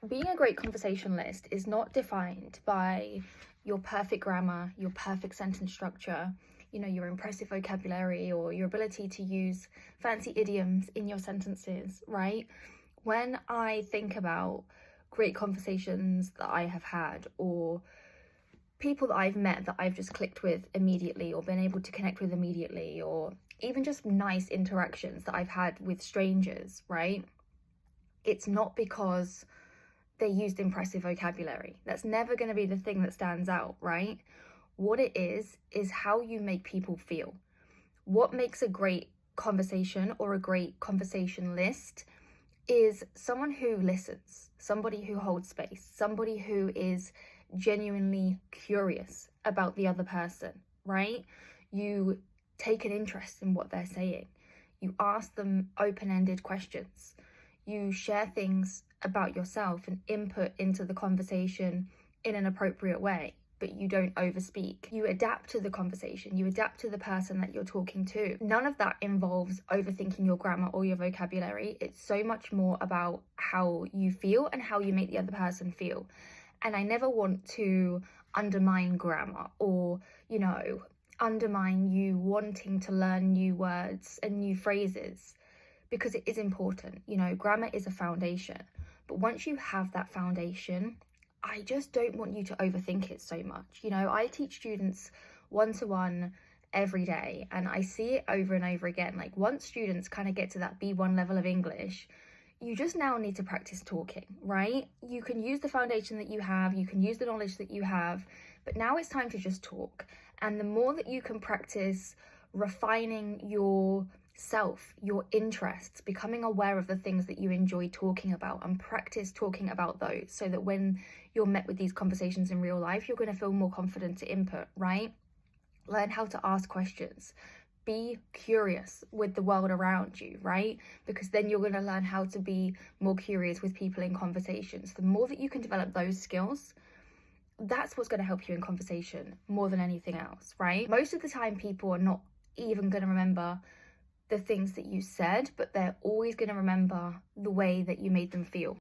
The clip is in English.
Being a great conversationalist is not defined by your perfect grammar, your perfect sentence structure, your impressive vocabulary, or your ability to use fancy idioms in your sentences, right? When I think about great conversations that I have had, or people that I've met that I've just clicked with immediately or been able to connect with immediately, or even just nice interactions that I've had with strangers, right? It's not because they used impressive vocabulary. That's never going to be the thing that stands out, right? What it is how you make people feel. What makes a great conversation or a great conversationalist is someone who listens, somebody who holds space, somebody who is genuinely curious about the other person, right? You take an interest in what they're saying. You ask them open-ended questions. You share things about yourself and input into the conversation in an appropriate way, but you don't overspeak. You adapt to the conversation, you adapt to the person that you're talking to. None of that involves overthinking your grammar or your vocabulary. It's so much more about how you feel and how you make the other person feel. And I never want to undermine grammar or, undermine you wanting to learn new words and new phrases, because it is important. Grammar is a foundation. But once you have that foundation, I just don't want you to overthink it so much. I teach students one-to-one every day, and I see it over and over again. Like, once students kind of get to that B1 level of English, you just now need to practice talking, right? You can use the foundation that you have, you can use the knowledge that you have, but now it's time to just talk. And the more that you can practice refining yourself, your interests, becoming aware of the things that you enjoy talking about, and practice talking about those, so that when you're met with these conversations in real life, you're going to feel more confident to input, right? Learn how to ask questions. Be curious with the world around you, right? Because then you're going to learn how to be more curious with people in conversations. The more that you can develop those skills, that's what's going to help you in conversation more than anything else, right? Most of the time, people are not even going to remember the things that you said, but they're always going to remember the way that you made them feel.